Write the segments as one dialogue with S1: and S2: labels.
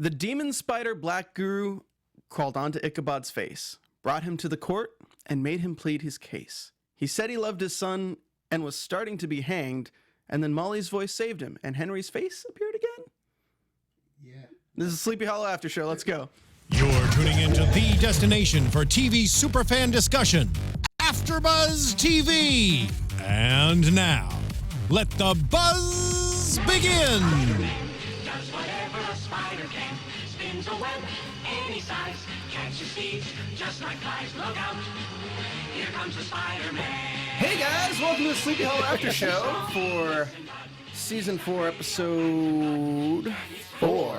S1: The demon spider Black Guru crawled onto Ichabod's face, brought him to the court, and made him plead his case. He said he loved his son and was starting to be hanged, and then Molly's voice saved him, and Henry's face appeared again?
S2: Yeah.
S1: This is Sleepy Hollow After Show. Let's go.
S3: You're tuning into the destination for TV superfan discussion, AFTERBUZZ TV. And now, let the buzz begin.
S4: Does whatever a spider can, spins a web any size, catches thieves just like flies. Look out, here comes the Spider-Man.
S1: Hey guys, welcome to the Sleepy Hollow After Show for Season 4, Episode 4.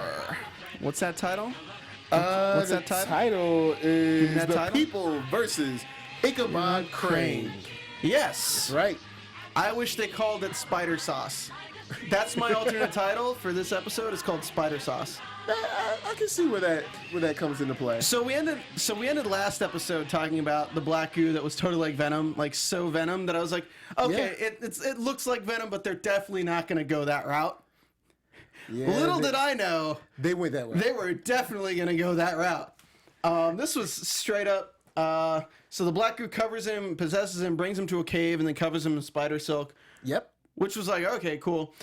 S1: What's that title? What's that title?
S2: Title is
S1: That
S2: The
S1: title?
S2: People versus Ichabod Crane.
S1: Yes.
S2: Right.
S1: I wish they called it Spider Sauce. That's my alternate title for this episode. It's called Spider Sauce.
S2: I can see where that comes into play.
S1: So we ended last episode talking about the black goo that was totally like Venom, like so Venom that I was like, okay, it looks like Venom, but they're definitely not going to go that route.
S2: Yeah,
S1: Little did I know,
S2: they went that way.
S1: they were definitely going to go that route. This was straight up. So the black goo covers him, possesses him, brings him to a cave, and then covers him in spider silk.
S2: Yep.
S1: Which was like, okay, cool.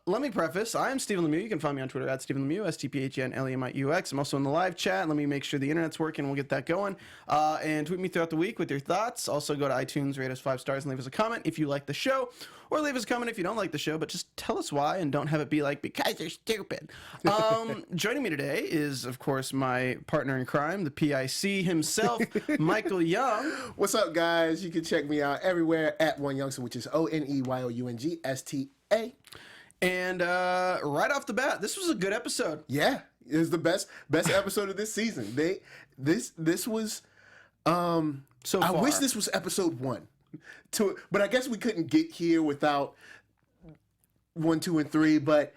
S1: Let me preface. I am Stephen Lemieux. You can find me on Twitter at Stephen Lemieux, STPHNLEMIUX. I'm also in the live chat. Let me make sure the internet's working. We'll get that going. And tweet me throughout the week with your thoughts. Also go to iTunes, rate us 5 stars, and leave us a comment if you like the show. Or leave us a comment if you don't like the show, but just tell us why and don't have it be like, because you're stupid. Joining me today is, of course, my partner in crime, the PIC himself, Michael Young.
S2: What's up, guys? You can check me out everywhere at One Youngster, which is ONEYOUNGSTA.
S1: And right off the bat, this was a good episode.
S2: Yeah, it was the best episode of this season. This was
S1: So
S2: I
S1: far.
S2: wish this was episode 1. But I guess we couldn't get here without 1, 2, and 3. But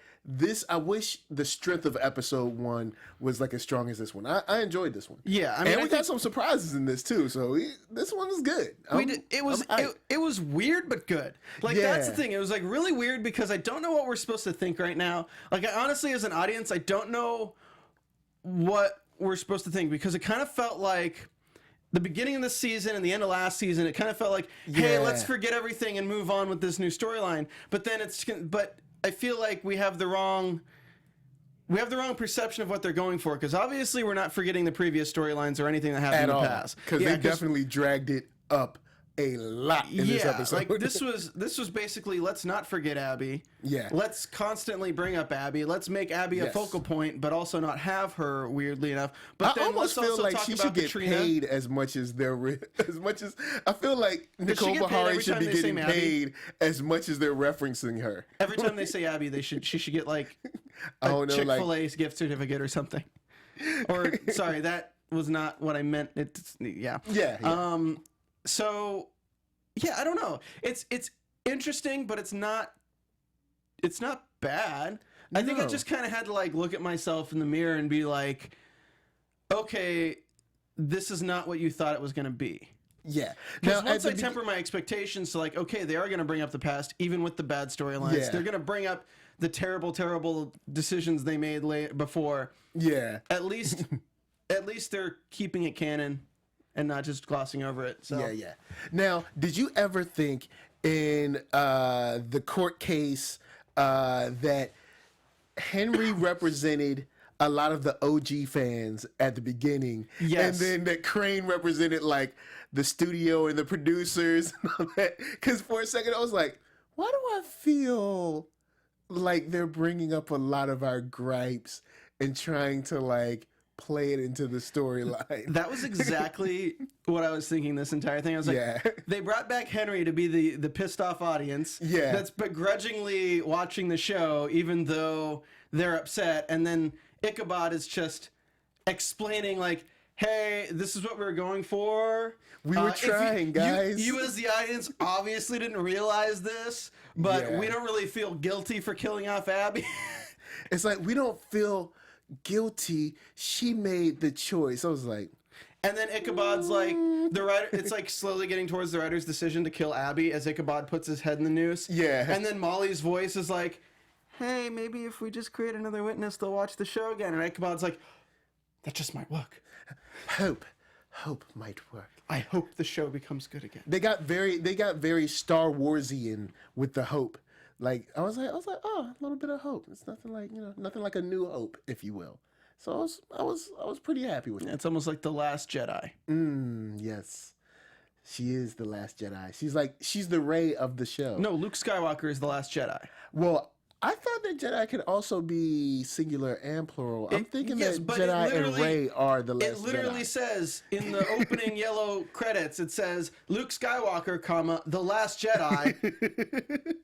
S2: I wish the strength of episode 1 was like as strong as this one. I enjoyed this one.
S1: Yeah, I mean,
S2: and we got some surprises in this too. So this one was good.
S1: It was weird but good. Like that's the thing. It was like really weird because I don't know what we're supposed to think right now. Like I honestly, as an audience, I don't know what we're supposed to think because it kind of felt like the beginning of the season and the end of last season. It kind of felt like, hey, let's forget everything and move on with this new storyline. But then but I feel like we have the wrong perception of what they're going for because obviously we're not forgetting the previous storylines or anything that happened in the past.
S2: Because they definitely dragged it up a lot in this episode.
S1: Like this was basically, let's not forget Abby.
S2: Yeah.
S1: Let's constantly bring up Abby. Let's make Abby a focal point, but also not have her, weirdly enough. But
S2: I
S1: then
S2: almost
S1: let's
S2: feel
S1: also
S2: like
S1: talk
S2: she
S1: about
S2: should get
S1: Katrina.
S2: paid as much as I feel like Nicole
S1: get paid
S2: Beharie
S1: every
S2: should
S1: time
S2: be
S1: they say
S2: getting
S1: Abby?
S2: paid as much as they're referencing her.
S1: Every time they say Abby, she should get like
S2: I
S1: a
S2: don't know,
S1: Chick-fil-A gift certificate or something. Or sorry, that was not what I meant.
S2: Yeah.
S1: So yeah, I don't know. It's interesting, but it's not bad. I think I just kind of had to like look at myself in the mirror and be like, okay, this is not what you thought it was going to be.
S2: Yeah.
S1: Because once I temper my expectations to like, okay, they are going to bring up the past, even with the bad storylines.
S2: Yeah.
S1: They're going to bring up the terrible, terrible decisions they made before.
S2: Yeah.
S1: At least they're keeping it canon and not just glossing over it. So
S2: Yeah. Now, did you ever think in the court case that Henry represented a lot of the OG fans at the beginning?
S1: Yes.
S2: And then that Crane represented like the studio and the producers and all that? Because for a second I was like, why do I feel like they're bringing up a lot of our gripes and trying to like play it into the storyline?
S1: That was exactly what I was thinking this entire thing. I was like, they brought back Henry to be the pissed off audience that's begrudgingly watching the show even though they're upset. And then Ichabod is just explaining like, hey, this is what we're going for.
S2: We were trying, guys.
S1: You as the audience obviously didn't realize this, but we don't really feel guilty for killing off Abby.
S2: It's like, we don't feel guilty. She made the choice. I was like,
S1: and then Ichabod's like, the writer, it's like slowly getting towards the writer's decision to kill Abby as Ichabod puts his head in the noose.
S2: Yeah.
S1: And then Molly's voice is like, hey, maybe if we just create another witness, they'll watch the show again. And Ichabod's like, that just might work.
S2: Hope might work.
S1: I hope the show becomes good again.
S2: They got very Star Warsian with the hope. Like I was like, oh, a little bit of hope. It's nothing like, nothing like a new hope, if you will. So I was pretty happy with it.
S1: It's almost like the Last Jedi.
S2: Yes. She is the Last Jedi. She's the Rey of the show.
S1: No, Luke Skywalker is the Last Jedi.
S2: Well, I thought that Jedi could also be singular and plural. I'm thinking
S1: yes,
S2: that
S1: but
S2: Jedi and Rey are the Last Jedi.
S1: It literally says in the opening yellow credits, it says Luke Skywalker, comma, the Last Jedi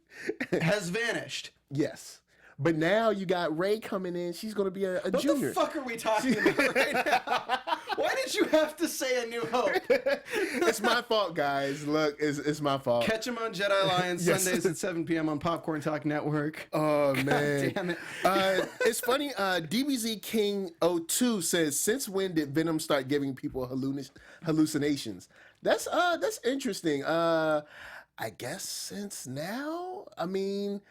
S1: has vanished.
S2: Yes. But now you got Rey coming in. She's going to be a
S1: What
S2: junior.
S1: the fuck are we talking about right now? Why did you have to say A New Hope?
S2: It's my fault, guys. Look, it's my fault.
S1: Catch him on Jedi Lions
S2: Yes.
S1: Sundays at 7 p.m. on Popcorn Talk Network.
S2: Oh, man.
S1: Damn it.
S2: It's funny. DBZ King 02 says, since when did Venom start giving people hallucinations? That's interesting. I guess since now? I mean,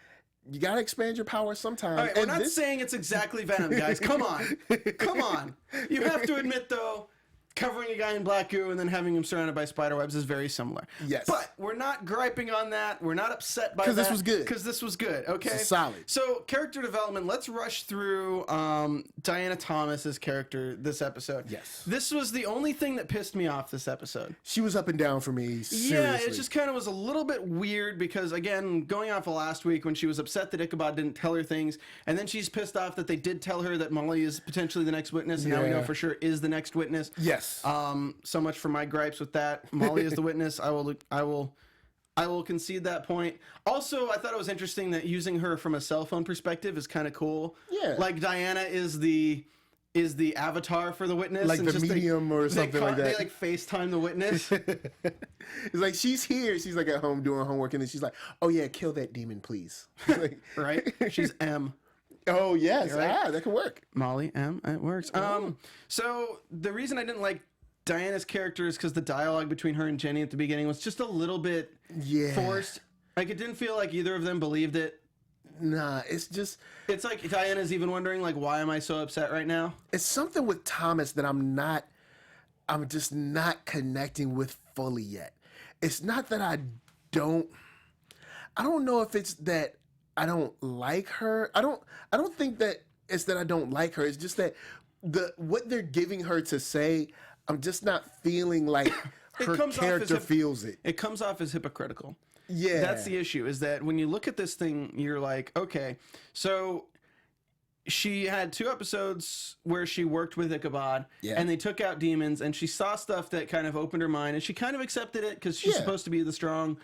S2: you got to expand your power sometime.
S1: All right, we're not saying it's exactly Venom, guys. Come on. Come on. You have to admit, though, covering a guy in black goo and then having him surrounded by spider webs is very similar.
S2: Yes.
S1: But we're not griping on that. We're not upset by that.
S2: Because this was good.
S1: Because this was good, okay?
S2: This is solid.
S1: So, character development. Let's rush through Diana Thomas's character this episode.
S2: Yes.
S1: This was the only thing that pissed me off this episode.
S2: She was up and down for me, seriously.
S1: Yeah, it just kind of was a little bit weird because, again, going off of last week when she was upset that Ichabod didn't tell her things, and then she's pissed off that they did tell her that Molly is potentially the next witness, and now we know for sure is the next witness.
S2: Yes.
S1: So much for my gripes with that. Molly is the witness. I will concede that point. Also, I thought it was interesting that using her from a cell phone perspective is kind of cool.
S2: Yeah.
S1: Like Diana is the avatar for the witness,
S2: Like
S1: and
S2: the
S1: just
S2: medium or something like that.
S1: They like FaceTime the witness.
S2: It's like, she's here. She's like at home doing homework, and then she's like, oh yeah, kill that demon, please. Like,
S1: Right? She's M.
S2: oh yes,
S1: Right?
S2: that could work.
S1: Molly M. It works. So the reason I didn't like Diana's character is because the dialogue between her and Jenny at the beginning was just a little bit forced. Like, it didn't feel like either of them believed it.
S2: Nah, it's just,
S1: It's like Diana's even wondering, like, why am I so upset right now?
S2: it's something with Thomas that I'm just not connecting with fully yet. It's not that I don't know if it's that I don't like her. I don't think that it's that I don't like her. It's just that what they're giving her to say, I'm just not feeling like her character feels it.
S1: It comes off as hypocritical.
S2: Yeah.
S1: That's the issue, is that when you look at this thing, you're like, okay, so she had 2 episodes where she worked with Ichabod, and they took out demons, and she saw stuff that kind of opened her mind, and she kind of accepted it because she's supposed to be the strong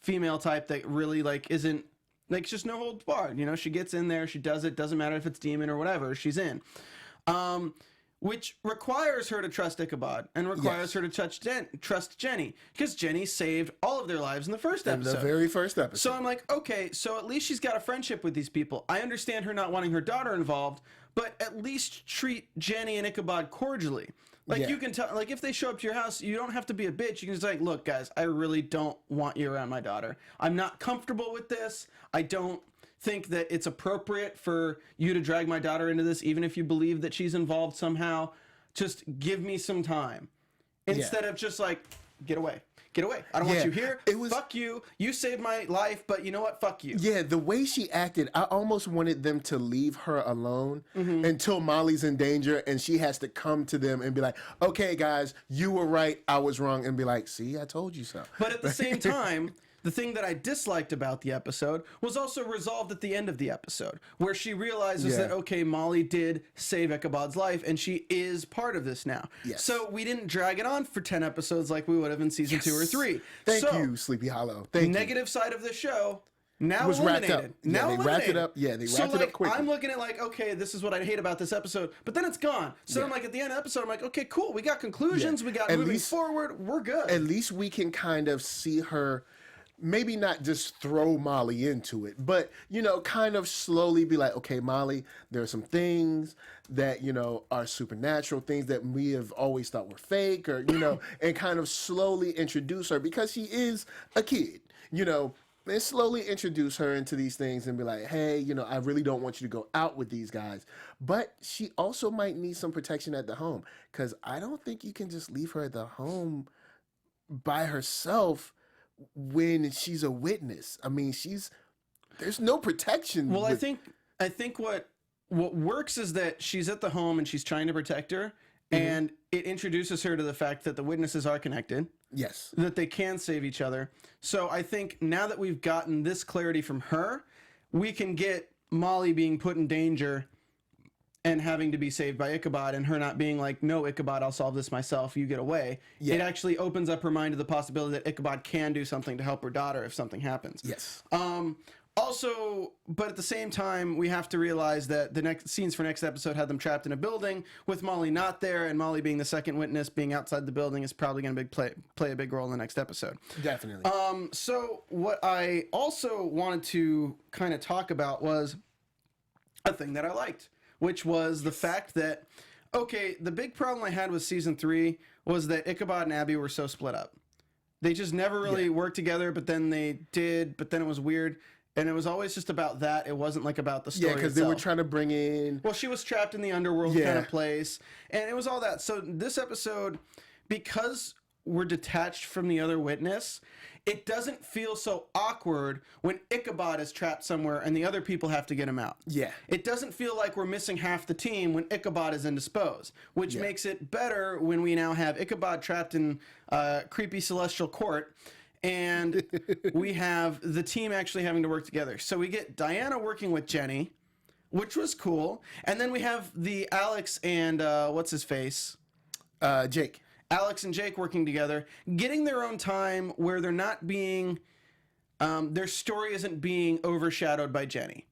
S1: female type that really, like, isn't, like, just no holds barred. You know, she gets in there, she does it, doesn't matter if it's demon or whatever, she's in. Which requires her to trust Ichabod and requires her to trust Jenny, because Jenny saved all of their lives in the first episode.
S2: The very first episode.
S1: So I'm like, okay, so at least she's got a friendship with these people. I understand her not wanting her daughter involved, but at least treat Jenny and Ichabod cordially. Like, you can tell, like, if they show up to your house, you don't have to be a bitch. You can just like, look, guys, I really don't want you around my daughter. I'm not comfortable with this. I don't think that it's appropriate for you to drag my daughter into this, even if you believe that she's involved somehow. Just give me some time. Instead of just like, get away. Get away. I don't want you here. Fuck you. You saved my life, but you know what? Fuck you.
S2: Yeah, the way she acted, I almost wanted them to leave her alone until Molly's in danger and she has to come to them and be like, okay, guys, you were right, I was wrong, and be like, see, I told you so.
S1: But at the same time, the thing that I disliked about the episode was also resolved at the end of the episode, where she realizes that, okay, Molly did save Ichabod's life, and she is part of this now.
S2: Yes.
S1: So we didn't drag it on for 10 episodes like we would have in season 2 or 3.
S2: Thank you, Sleepy Hollow. Thank you.
S1: Negative side of the show, now
S2: was wrapped
S1: eliminated.
S2: up. Yeah,
S1: Now
S2: they wrapped
S1: eliminated.
S2: it up. Yeah, they
S1: So,
S2: wrapped it up quickly.
S1: I'm looking at like, okay, this is what I hate about this episode, but then it's gone. So I'm like, at the end of the episode, I'm like, okay, cool. We got conclusions. We got moving forward. We're good.
S2: At least we can kind of see her, maybe not just throw Molly into it, but, you know, kind of slowly be like, okay, Molly, there are some things that, you know, are supernatural, things that we have always thought were fake, or, you know, and kind of slowly introduce her, because she is a kid, you know. and slowly introduce her into these things and be like, hey, you know, I really don't want you to go out with these guys. But she also might need some protection at the home, because I don't think you can just leave her at the home by herself when she's a witness. I mean, there's no protection.
S1: Well, I think what works is that she's at the home and she's trying to protect her, and it introduces her to the fact that the witnesses are connected.
S2: Yes.
S1: That they can save each other. So I think now that we've gotten this clarity from her, we can get Molly being put in danger and having to be saved by Ichabod, and her not being like, no, Ichabod, I'll solve this myself, you get away. Yeah. It actually opens up her mind to the possibility that Ichabod can do something to help her daughter if something happens.
S2: Yes.
S1: Also, but at the same time, we have to realize that the next scenes for next episode had them trapped in a building with Molly not there, and Molly being the second witness, being outside the building, is probably going to play a big role in the next episode.
S2: Definitely.
S1: So what I also wanted to kind of talk about was a thing that I liked, which was the fact that, okay, the big problem I had with season 3 was that Ichabod and Abby were so split up. They just never really worked together, but then they did, but then it was weird. And it was always just about that. It wasn't like about the story.
S2: Yeah, because they were trying to bring in.
S1: Well, she was trapped in the underworld kind of place, and it was all that. So this episode, because we're detached from the other witness, it doesn't feel so awkward when Ichabod is trapped somewhere and the other people have to get him out.
S2: Yeah.
S1: It doesn't feel like we're missing half the team when Ichabod is indisposed, which makes it better when we now have Ichabod trapped in creepy celestial court. And we have the team actually having to work together. So we get Diana working with Jenny, which was cool. And then we have the Alex and what's his face?
S2: Jake.
S1: Alex and Jake working together, getting their own time where they're not being, their story isn't being overshadowed by Jenny.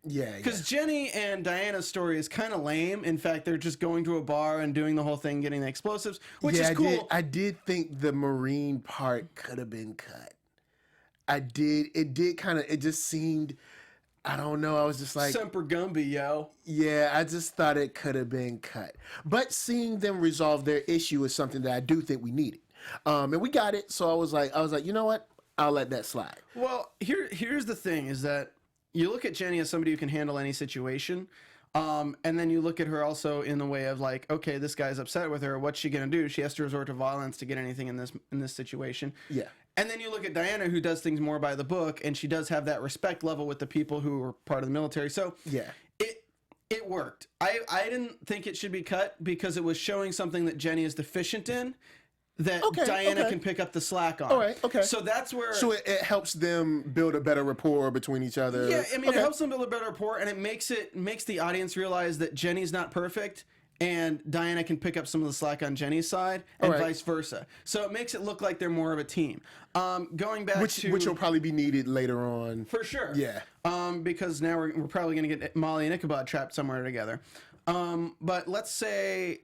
S2: Yeah,
S1: because Jenny and Diana's story is kind of lame. In fact, they're just going to a bar and doing the whole thing, getting the explosives, which is cool.
S2: I did think the Marine part could have been cut. I did. It did kind of. It just seemed. I don't know. I was just like
S1: Semper Gumby, yo.
S2: Yeah, I just thought it could have been cut. But seeing them resolve their issue is something that I do think we needed. And we got it. So I was like, you know what? I'll let that slide.
S1: Well, here's the thing: is that you look at Jenny as somebody who can handle any situation, and then you look at her also in the way of like, okay, this guy's upset with her. What's she gonna do? She has to resort to violence to get anything in this situation. Yeah. And then you look at Diana, who does things more by the book, and she does have that respect level with the people who are part of the military. So yeah, it worked. I didn't think it should be cut because it was showing something that Jenny is deficient in, that Diana can pick up the slack on.
S2: All right, okay.
S1: So that's where...
S2: So it helps them build a better rapport between each other.
S1: Yeah, I mean, it helps them build a better rapport, and it makes the audience realize that Jenny's not perfect, and Diana can pick up some of the slack on Jenny's side, and vice versa. So it makes it look like they're more of a team. Going back
S2: which will probably be needed later on.
S1: For sure.
S2: Yeah.
S1: Because now we're probably going to get Molly and Ichabod trapped somewhere together. But let's say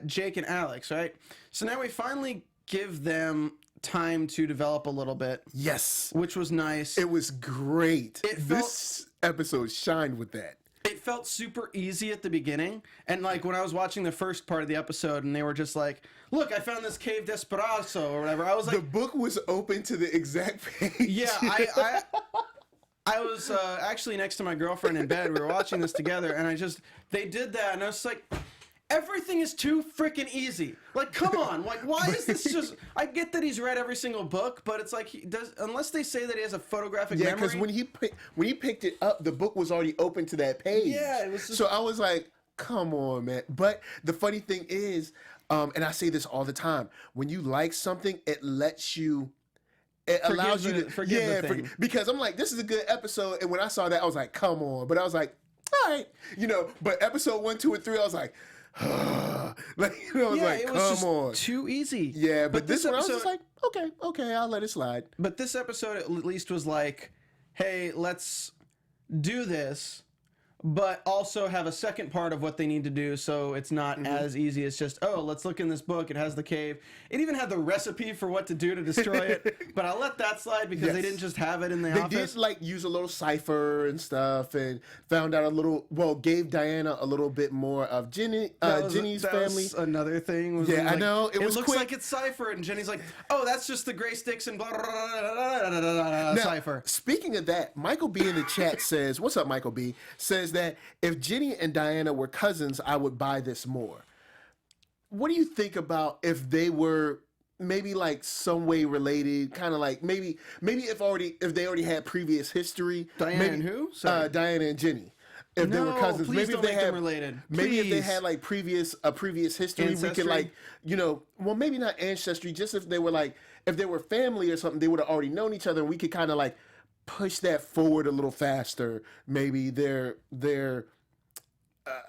S1: Jake and Alex, right? So now we finally give them time to develop a little bit.
S2: Yes.
S1: Which was nice.
S2: It was great. This episode shined with that.
S1: It felt super easy at the beginning. And like when I was watching the first part of the episode and they were just like, look, I found this cave Desperado or whatever. I was like...
S2: The book was open to the exact page.
S1: Yeah, I was actually next to my girlfriend in bed. We were watching this together, and they did that, and I was like, everything is too freaking easy. Like, come on. Like, why is this just... I get that he's read every single book, but it's like, unless they say that he has a photographic memory...
S2: Yeah, because when he picked it up, the book was already open to that page.
S1: Yeah, it was just...
S2: So I was like, come on, man. But the funny thing is, and I say this all the time, when you like something, it lets you... It allows you to forgive the thing. Because I'm like, this is a good episode, and when I saw that, I was like, come on. But I was like, all right, But episode 1, 2, and 3, I was like, like, I was like,
S1: it was
S2: come
S1: just
S2: on,
S1: too easy.
S2: Yeah, but this one, I was just like, okay, I'll let it slide.
S1: But this episode at least was like, hey, let's do this, but also have a second part of what they need to do, so it's not as easy as just, oh, let's look in this book, it has the cave. It even had the recipe for what to do to destroy it, but I'll let that slide because they didn't just have it in the office.
S2: They did, like, use a little cipher and stuff, and found out gave Diana a little bit more of Jenny's family.
S1: Was another thing.
S2: Yeah,
S1: like,
S2: I know.
S1: It looks like it's cipher, and Jenny's like, oh, that's just the gray sticks and blah, blah, blah, blah, blah, blah. cipher.
S2: Speaking of that, Michael B in the chat says, "What's up, Michael B?" Says that if Jenny and Diana were cousins, I would buy this more. What do you think about if they were maybe like some way related, kind of like maybe if they already had previous history?
S1: Diana and who? Sorry.
S2: Diana and Jenny. If they were cousins,
S1: please
S2: maybe
S1: don't
S2: if they
S1: make them
S2: had
S1: related.
S2: maybe if they
S1: Please.
S2: had like a previous history,
S1: Ancestry?
S2: we could like well, maybe not ancestry, just if they were like if they were family or something, they would have already known each other, and we could kind of like push that forward a little faster. Maybe their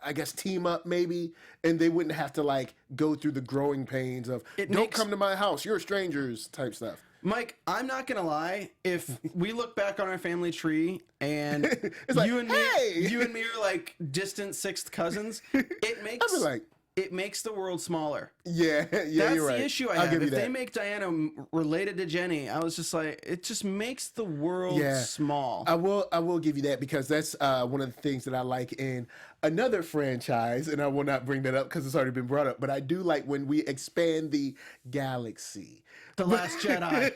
S2: I guess team up maybe, and they wouldn't have to like go through the growing pains of don't come to my house, you're strangers type stuff.
S1: Mike, I'm not gonna lie. If we look back on our family tree and
S2: It's like,
S1: you and
S2: hey!
S1: me are like distant sixth cousins, it makes
S2: I'd be like,
S1: it makes the world smaller.
S2: yeah,
S1: That's
S2: you're right.
S1: the issue I
S2: I'll
S1: have.
S2: give you
S1: If they
S2: that.
S1: make Diana related to Jenny, I was just like, it just makes the world small.
S2: I will give you that because that's one of the things that I like in another franchise, and I will not bring that up because it's already been brought up. But I do like when we expand the galaxy.
S1: The Last Jedi.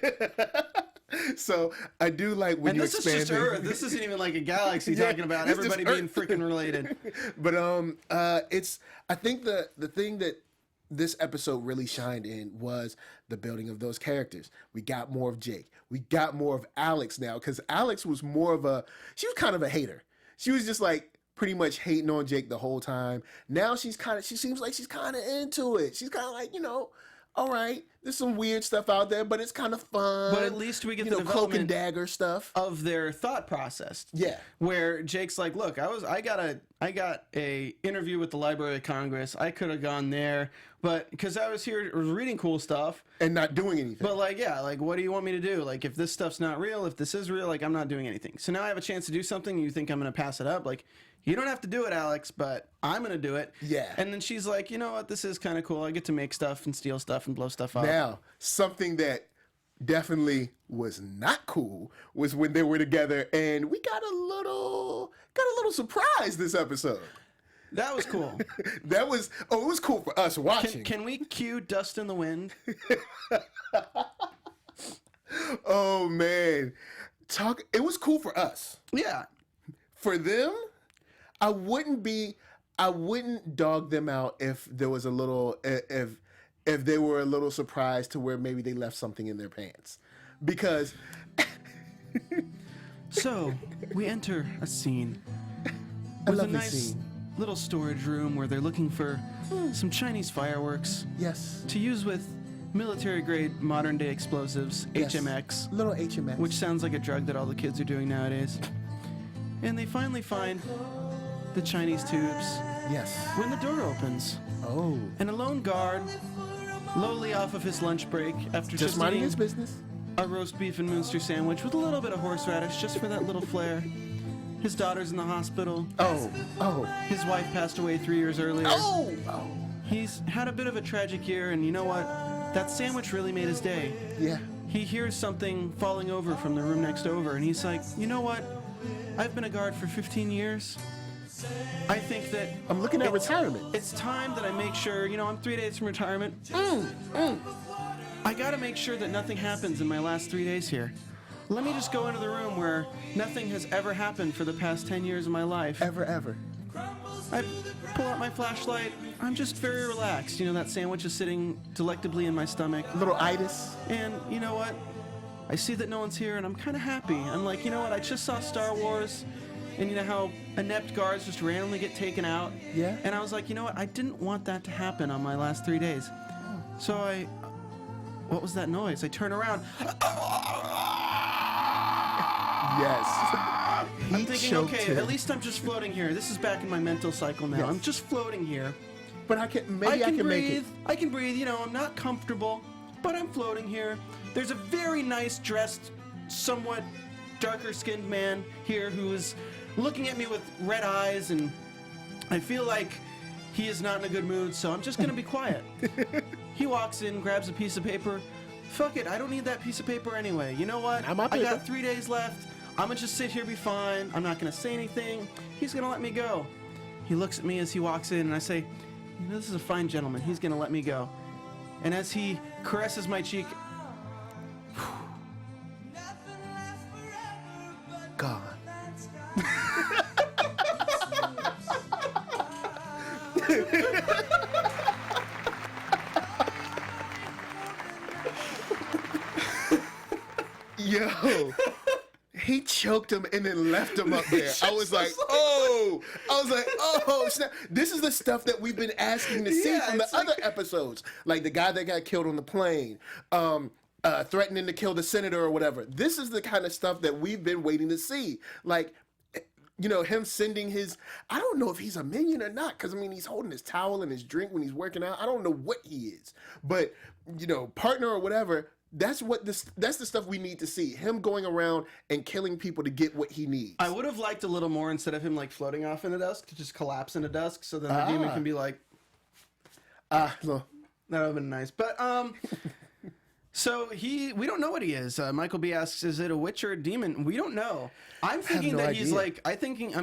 S2: So I do like when
S1: And
S2: you
S1: this is
S2: expand
S1: just Earth. This isn't even like a galaxy
S2: Yeah,
S1: talking about
S2: it's just
S1: everybody being
S2: Earth.
S1: freaking related.
S2: But it's I think the thing that this episode really shined in was the building of those characters. We got more of Jake. We got more of Alex now, because Alex was more of she was kind of a hater. She was just like pretty much hating on Jake the whole time. Now she seems like she's kind of into it. She's kind of like, all right, there's some weird stuff out there, but it's kind of fun.
S1: But at least we get the
S2: cloak and
S1: development
S2: dagger stuff
S1: of their thought process.
S2: Yeah.
S1: Where Jake's like, look, I got a interview with the Library of Congress. I could have gone there, but because I was reading cool stuff
S2: and not doing anything.
S1: But what do you want me to do? Like, if this stuff's not real, if this is real, like, I'm not doing anything. So now I have a chance to do something. And you think I'm going to pass it up? Like, you don't have to do it, Alex, but I'm going to do it.
S2: Yeah.
S1: And then she's like, you know what? This is kind of cool. I get to make stuff and steal stuff and blow stuff up.
S2: Now, something that definitely was not cool was when they were together, and we got a little surprise this episode.
S1: That was cool.
S2: It was cool for us watching.
S1: Can we cue Dust in the Wind?
S2: Oh man, it was cool for us.
S1: Yeah.
S2: For them, I wouldn't dog them out if there was a little if they were a little surprised to where maybe they left something in their pants, because
S1: So we enter a scene
S2: I
S1: with a
S2: love this
S1: nice
S2: scene.
S1: little storage room where they're looking for some Chinese fireworks
S2: Yes.
S1: to use with military-grade modern-day explosives,
S2: Yes.
S1: HMX,
S2: Little HMX.
S1: which sounds like a drug that all the kids are doing nowadays. And they finally find the Chinese tubes
S2: Yes.
S1: when the door opens.
S2: Oh.
S1: And a lone guard, lowly off of his lunch break after
S2: Just minding
S1: eating
S2: his business.
S1: a roast beef and Munster sandwich with a little bit of horseradish just for that little flair. His daughter's in the hospital.
S2: Oh.
S1: His wife passed away 3 years earlier.
S2: Oh.
S1: He's had a bit of a tragic year, and you know what? That sandwich really made his day.
S2: Yeah.
S1: He hears something falling over from the room next over, and he's like, you know what? I've been a guard for 15 years. I think that
S2: I'm looking at retirement.
S1: it's time that I make sure, I'm 3 days from retirement. I gotta make sure that nothing happens in my last 3 days here. Let me just go into the room where nothing has ever happened for the past 10 years of my life.
S2: Ever.
S1: I pull out my flashlight. I'm just very relaxed. That sandwich is sitting delectably in my stomach.
S2: Little itis.
S1: And you know what? I see that no one's here, and I'm kind of happy. I'm like, you know what? I just saw Star Wars, and you know how inept guards just randomly get taken out?
S2: Yeah.
S1: And I was like, you know what? I didn't want that to happen on my last 3 days. So what was that noise? I turn around.
S2: Yes.
S1: I'm thinking, okay, at least I'm just floating here. This is back in my mental cycle now.
S2: Yes.
S1: I'm just floating here.
S2: But I can make it.
S1: I can breathe. I'm not comfortable, but I'm floating here. There's a very nice dressed, somewhat darker skinned man here who is looking at me with red eyes, and I feel like he is not in a good mood, so I'm just gonna be quiet. He walks in, grabs a piece of paper. Fuck it, I don't need that piece of paper anyway. You know what?
S2: Not my
S1: I
S2: paper.
S1: got 3 days left. I'm gonna just sit here, be fine. I'm not gonna say anything. He's gonna let me go. He looks at me as he walks in, and I say, this is a fine gentleman. He's gonna let me go. And as he caresses my cheek,
S2: gone. Yo, he choked him and then left him up there. I was like, oh, snap. This is the stuff that we've been asking to see from the other episodes. Like the guy that got killed on the plane, threatening to kill the senator or whatever. This is the kind of stuff that we've been waiting to see. Like, you know, him sending his, I don't know if he's a minion or not, because I mean, he's holding his towel and his drink when he's working out. I don't know what he is, but, you know, partner or whatever. That's the stuff we need to see. Him going around and killing people to get what he needs.
S1: I would have liked a little more instead of him like floating off into dusk to just collapse into dusk, so then the demon can be like,
S2: no.
S1: That would have been nice. But so we don't know what he is. Michael B asks, is it a witch or a demon? We don't know. I'm thinking that he's like, I'm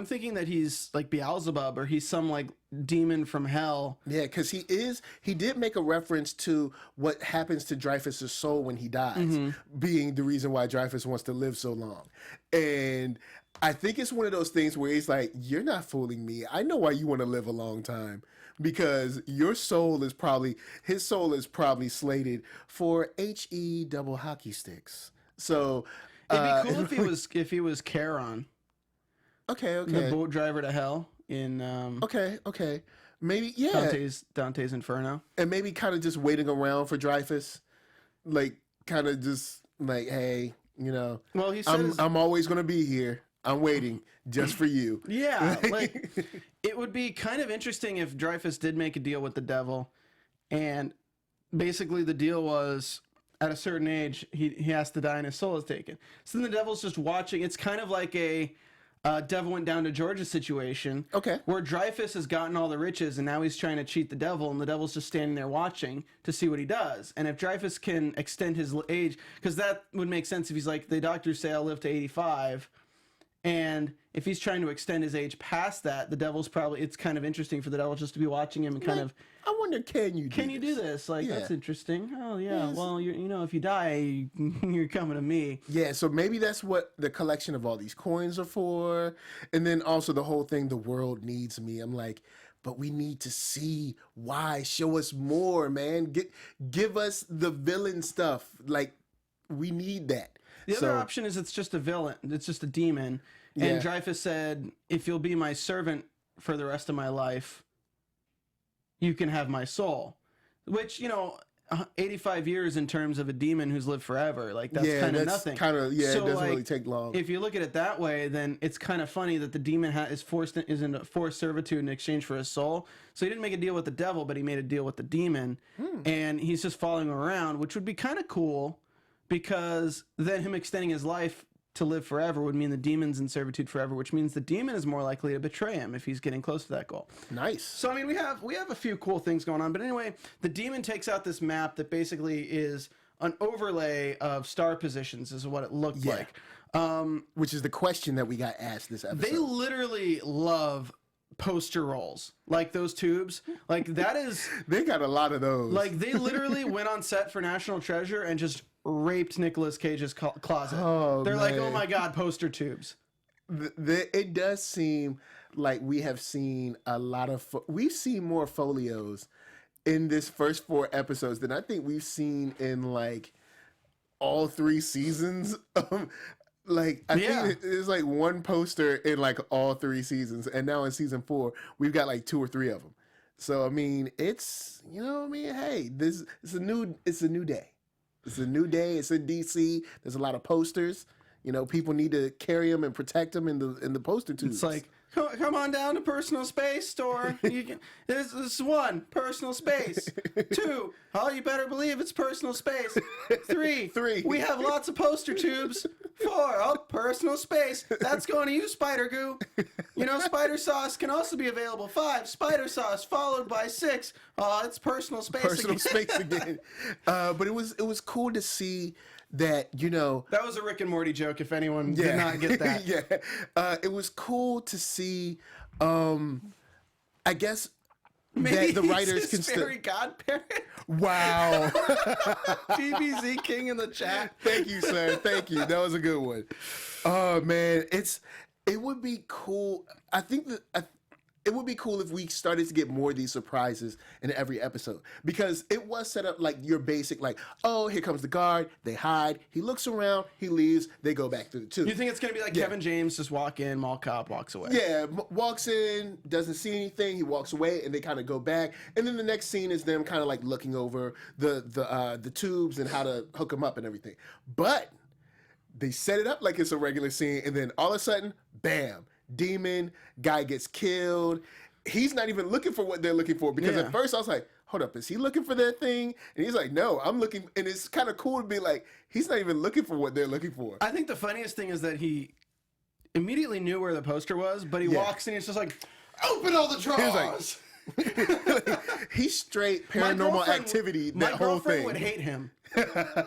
S1: thinking that he's like Beelzebub, or he's some like demon from hell.
S2: Yeah, because he did make a reference to what happens to Dreyfus's soul when he dies, being the reason why Dreyfus wants to live so long. And I think it's one of those things where he's like, you're not fooling me. I know why you want to live a long time. Because his soul is probably slated for HE double hockey sticks. So
S1: it'd be cool if he was Charon.
S2: Okay.
S1: The boat driver to hell in
S2: Okay. Maybe
S1: Dante's Inferno.
S2: And maybe kind of just waiting around for Dreyfus. Like kind of just like, hey, you know,
S1: well, he says,
S2: I'm always gonna be here. I'm waiting just for you.
S1: Yeah, like it would be kind of interesting if Dreyfus did make a deal with the devil, and basically the deal was at a certain age he has to die and his soul is taken. So then the devil's just watching. It's kind of like a devil went down to Georgia situation.
S2: Okay.
S1: Where Dreyfus has gotten all the riches and now he's trying to cheat the devil, and the devil's just standing there watching to see what he does. And if Dreyfus can extend his age, because that would make sense if he's like, the doctors say I'll live to 85. And if he's trying to extend his age past that, the devil's it's kind of interesting for the devil just to be watching him and kind of,
S2: I wonder, can you do this?
S1: Like, that's interesting. Oh, yeah. Yes. Well, you know, if you die, you're coming to me.
S2: Yeah, so maybe that's what the collection of all these coins are for. And then also the whole thing, the world needs me. I'm like, but we need to see why. Show us more, man. Give us the villain stuff. Like, we need that.
S1: The other option is it's just a villain. It's just a demon. And Dreyfus said, if you'll be my servant for the rest of my life, you can have my soul. Which, you know, 85 years in terms of a demon who's lived forever. Like, that's kind of nothing.
S2: So, it doesn't really take long.
S1: If you look at it that way, then it's kind of funny that the demon is in forced servitude in exchange for his soul. So he didn't make a deal with the devil, but he made a deal with the demon. And he's just following him around, which would be kind of cool. Because then him extending his life to live forever would mean the demon's in servitude forever, which means the demon is more likely to betray him if he's getting close to that goal.
S2: Nice.
S1: So, I mean, we have a few cool things going on. But anyway, the demon takes out this map that basically is an overlay of star positions is what it looked like.
S2: Which is the question that we got asked this episode.
S1: They literally love poster rolls, like those tubes. Like, that is...
S2: They got a lot of those. Like,
S1: they literally went on set for National Treasure and just raped Nicolas Cage's closet. They're like, oh my God, poster tubes.
S2: It does seem like we have seen a lot of... We've seen more folios in this first 4 episodes than I think we've seen in, like, all 3 seasons. Like, I think there's, like, 1 poster in, like, all 3 seasons. And now in season 4, we've got, like, 2 or 3 of them. So, I mean, it's, you know what I mean? Hey, it's a new day. It's a new day. It's in DC. There's a lot of posters. You know, people need to carry them and protect them in the poster tubes.
S1: It's like, come on down to Personal Space store. There's 1, personal space. 2, you better believe it's personal space. 3, we have lots of poster tubes. 4, personal space. That's going to you, spider goo. You know, spider sauce can also be available. 5, spider sauce, followed by 6. It's personal space
S2: personal space again. But it was cool to see that, you know...
S1: That was a Rick and Morty joke, if anyone did not get that.
S2: It was cool to see, I guess,
S1: Maybe
S2: that the writers
S1: he's his
S2: can
S1: fairy godparent.
S2: Wow.
S1: PBZ King in the chat.
S2: Thank you, sir. Thank you. That was a good one. Oh man, it would be cool. I think that it would be cool if we started to get more of these surprises in every episode, because it was set up like your basic, like, oh, here comes the guard, they hide, he looks around, he leaves, they go back to the tube.
S1: You think it's gonna be like Kevin James, just walk in, mall cop, walks away?
S2: Yeah, walks in, doesn't see anything, he walks away, and they kind of go back, and then the next scene is them kind of like looking over the tubes and how to hook them up and everything. But they set it up like it's a regular scene, and then all of a sudden, bam, demon, guy gets killed. He's not even looking for what they're looking for, because at first I was like, hold up, is he looking for that thing? And he's like, no, I'm looking. And it's kind of cool to be like, he's not even looking for what they're looking for.
S1: I think the funniest thing is that he immediately knew where the poster was, but he walks in and he's just like, open all the drawers.
S2: He's straight paranormal activity. That whole thing.
S1: My girlfriend would hate him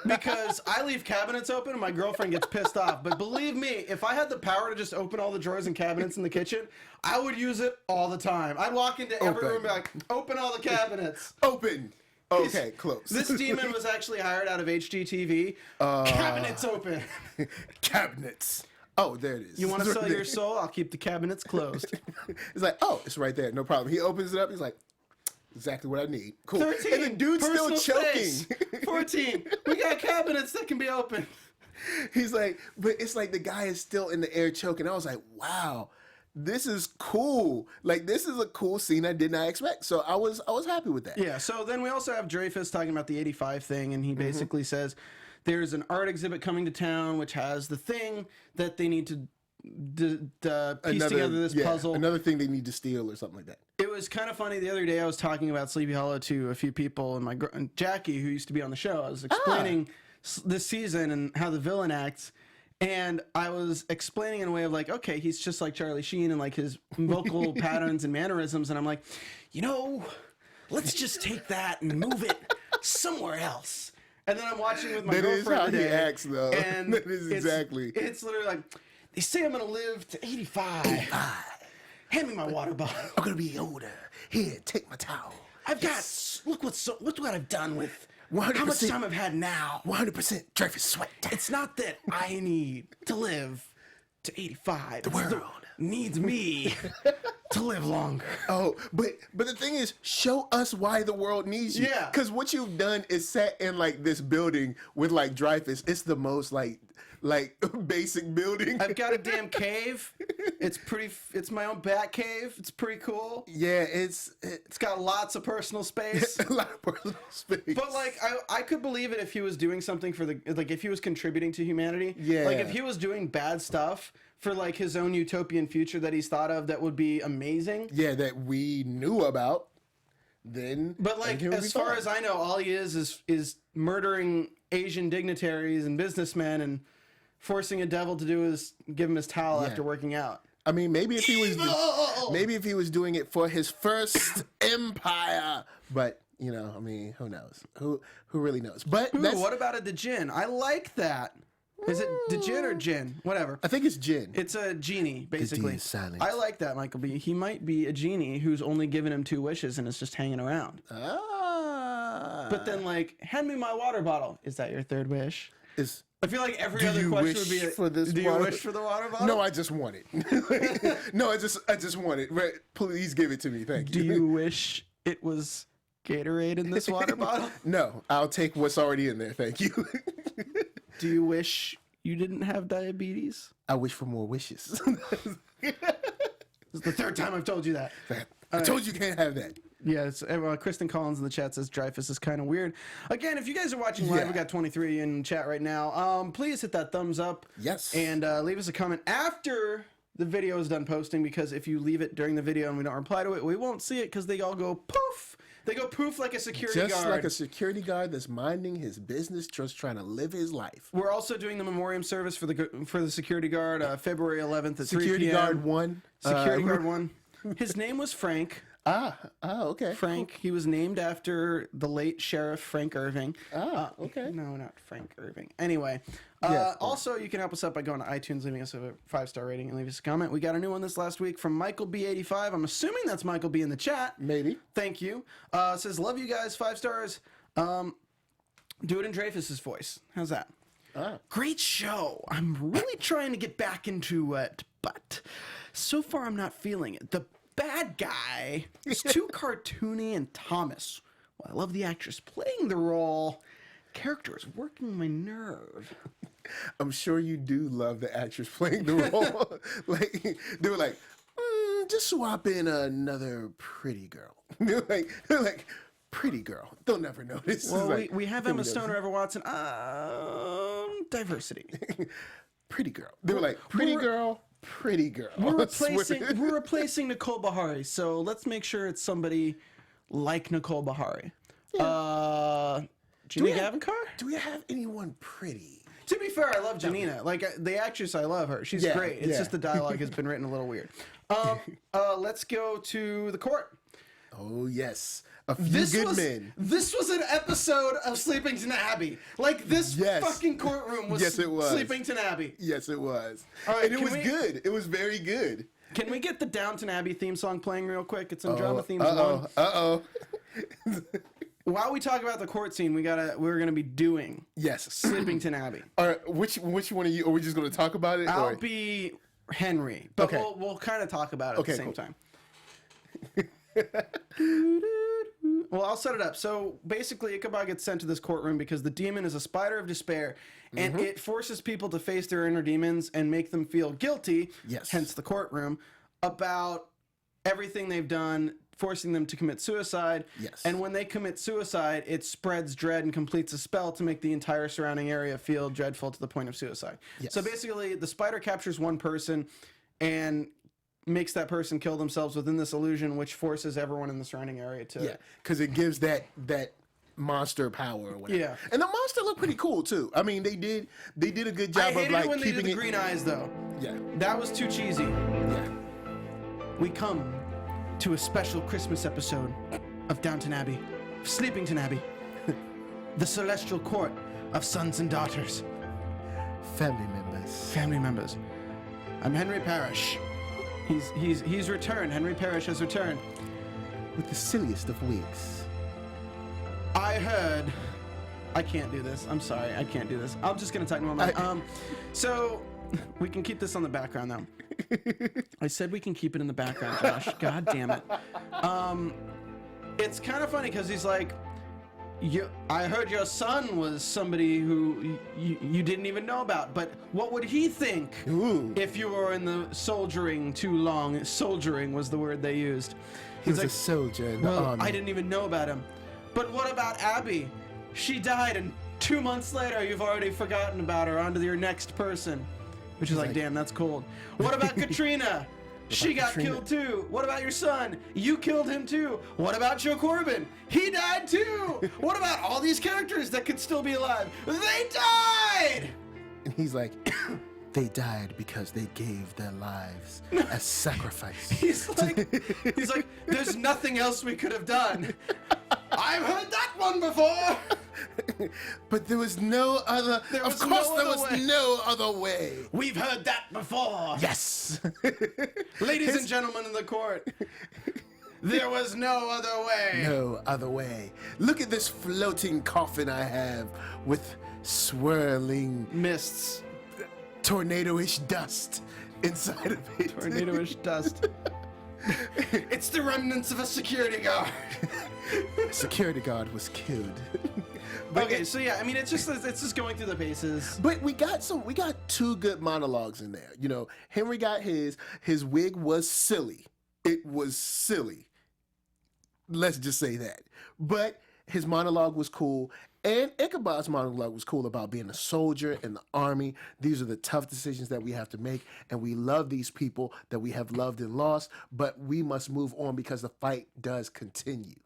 S1: because I leave cabinets open and my girlfriend gets pissed off. But believe me, if I had the power to just open all the drawers and cabinets in the kitchen, I would use it all the time. I'd walk into every room and be like, open all the cabinets.
S2: Open. Okay, close.
S1: This demon was actually hired out of HGTV. Cabinets open.
S2: Cabinets. Oh, there it is.
S1: You want to sell your soul? I'll keep the cabinets closed.
S2: It's like, oh, it's right there. No problem. He opens it up. He's like, exactly what I need. Cool.
S1: 13.
S2: And the dude's still choking.
S1: Space. 14. We got cabinets that can be opened.
S2: He's like, but it's like the guy is still in the air choking. I was like, wow, this is cool. Like, this is a cool scene I did not expect. So I was happy with that.
S1: Yeah. So then we also have Dreyfus talking about the 85 thing, and he basically says there's an art exhibit coming to town which has the thing that they need to piece together this puzzle.
S2: Another thing they need to steal or something like that.
S1: It was kind of funny. The other day I was talking about Sleepy Hollow to a few people, and Jackie, who used to be on the show, I was explaining this season and how the villain acts. And I was explaining in a way of like, okay, he's just like Charlie Sheen and like his vocal patterns and mannerisms. And I'm like, let's just take that and move it somewhere else. And then I'm watching with my girlfriend
S2: That is how
S1: today,
S2: he acts, though.
S1: And
S2: that is exactly.
S1: It's literally like, they say I'm going to live to 85. Hand me my water bottle.
S2: I'm going to be older. Here, take my towel.
S1: I've got, look what I've done with
S2: 100%,
S1: how much time I've had now.
S2: 100% Dreyfus sweat.
S1: It's not that I need to live to 85.
S2: The world
S1: needs me to live longer.
S2: Oh, but the thing is, show us why the world needs you.
S1: Yeah.
S2: Because what you've done is set in like this building with like Dreyfus. It's the most like basic building.
S1: I've got a damn cave. It's my own bat cave. It's pretty cool.
S2: Yeah, it's
S1: got lots of personal space.
S2: a lot of personal space.
S1: But like I could believe it if he was doing something for if he was contributing to humanity.
S2: Yeah.
S1: Like if he was doing bad stuff for like his own utopian future that he's thought of that would be amazing.
S2: Yeah, that we knew about. Then
S1: But like as far as I know, all he is murdering Asian dignitaries and businessmen and forcing a devil to do is give him his towel after working out.
S2: I mean, maybe if he was doing it for his first empire, but I mean, who knows? Who really knows? But
S1: what about a djinn? I like that. Is it djinn or jinn? Whatever.
S2: I think it's Jin.
S1: It's a genie, basically.
S2: D is silent.
S1: I like that, Michael B. He might be a genie who's only given him 2 wishes and is just hanging around. But then, like, hand me my water bottle. Is that your 3rd wish? I feel like every other question would be, do you wish for the water bottle?
S2: No, I just want it. No, I just want it. Right, please give it to me. Thank you.
S1: Do you wish it was Gatorade in this water bottle?
S2: No, I'll take what's already in there. Thank you.
S1: Do you wish you didn't have diabetes?
S2: I wish for more wishes.
S1: This is the 3rd time I've told you that.
S2: I told you can't have that.
S1: Yeah, Kristen Collins in the chat says Dreyfus is kind of weird. Again, if you guys are watching live, we got 23 in chat right now. Please hit that thumbs up.
S2: Yes.
S1: And leave us a comment after the video is done posting, because if you leave it during the video and we don't reply to it, we won't see it because they all go poof. They go poof like a security guard.
S2: Just like a security guard that's minding his business, just trying to live his life.
S1: We're also doing the memoriam service for the security guard February 11th at 3 p.m.
S2: Security guard 1.
S1: Security guard 1. His name was Frank.
S2: Okay.
S1: Frank. He was named after the late Sheriff Frank Irving.
S2: Okay.
S1: No, not Frank Irving. Anyway, Also, you can help us out by going to iTunes, leaving us a 5-star rating, and leave us a comment. We got a new one this last week from Michael B85. I'm assuming that's Michael B in the chat.
S2: Maybe.
S1: Thank you. Says, love you guys, 5 stars. Do it in Dreyfus's voice. How's that? Great show. I'm really trying to get back into it, but so far I'm not feeling it. The bad guy is too cartoony, and Thomas, well, I love the actress playing the role. Character is working my nerve.
S2: I'm sure you do love the actress playing the role. Like they were like, just swap in another pretty girl. they're like pretty girl. They'll never notice.
S1: Well,
S2: like,
S1: we have Emma Stone or Emma Watson. Diversity.
S2: Pretty girl. They were like pretty girl. Pretty girl.
S1: We're replacing Nicole Beharie, so let's make sure it's somebody like Nicole Beharie. Yeah. Gina Gavankar?
S2: Do we have anyone pretty?
S1: To be fair, I love Janina. Like, the actress, I love her. She's great. It's just the dialogue has been written a little weird. Let's go to the court.
S2: Oh, yes. A few good men.
S1: This was an episode of Sleepington Abbey. Like, this fucking courtroom was, Sleepington Abbey.
S2: Yes, it was.
S1: All right,
S2: and it was good. It was very good.
S1: Can we get the Downton Abbey theme song playing real quick? It's in Drama Themes 1.
S2: Uh-oh.
S1: While we talk about the court scene, we're gonna be doing Sleepington Abbey.
S2: All right, which one of you? Are we just gonna talk about it?
S1: I'll be Henry, but we'll kind of talk about it at the same time. Well, I'll set it up. So basically, Ichabod gets sent to this courtroom because the demon is a spider of despair, and it forces people to face their inner demons and make them feel guilty.
S2: Yes.
S1: Hence the courtroom, about everything they've done, forcing them to commit suicide.
S2: Yes.
S1: And when they commit suicide, it spreads dread and completes a spell to make the entire surrounding area feel dreadful to the point of suicide.
S2: Yes.
S1: So basically, the spider captures one person and makes that person kill themselves within this illusion, which forces everyone in the surrounding area to...
S2: Yeah, because it gives that monster power or whatever.
S1: Yeah.
S2: And the monster looked pretty cool, too. I mean, they did a good job of, like,
S1: when they
S2: keeping
S1: did the green eyes, though.
S2: Yeah.
S1: That was too cheesy.
S2: Yeah.
S1: We come to a special Christmas episode of Downton Abbey, Sleepington Abbey, the celestial court of sons and daughters. Family members. I'm Henry Parrish. He's returned. Henry Parrish has returned.
S2: With the silliest of wigs.
S1: I heard... I can't do this. I'm sorry. I can't do this. I'm just going to talk normally. So, we can keep this on the background, though. I said we can keep it in the background, Josh. God damn it. It's kind of funny because he's like, I heard your son was somebody who you didn't even know about, but what would he think if you were in the soldiering too long? Soldiering was the word they used.
S2: He's like, a soldier in the army.
S1: I didn't even know about him. But what about Abby? She died, and 2 months later, you've already forgotten about her. On to your next person. Which is like, damn, that's cold. What about Katrina? She got killed too. What about your son? You killed him too. What about Joe Corbin? He died too. What about all these characters that could still be alive? They died!
S2: And he's like, they died because they gave their lives as sacrifice.
S1: He's like, there's nothing else we could have done. I've heard that one before.
S2: But there was no other. Of course, there was no other way.
S1: We've heard that before.
S2: Yes.
S1: Ladies and gentlemen in the court, there was no other way.
S2: No other way. Look at this floating coffin I have with swirling
S1: mists,
S2: tornado-ish dust inside of it.
S1: Tornado-ish dust. It's the remnants of a security guard.
S2: Security guard was killed.
S1: Okay, so yeah, I mean, it's just going through the paces.
S2: But we got 2 good monologues in there. You know, Henry got his wig was silly. It was silly. Let's just say that. But his monologue was cool. And Ichabod's monologue was cool about being a soldier in the army. These are the tough decisions that we have to make. And we love these people that we have loved and lost. But we must move on because the fight does continue.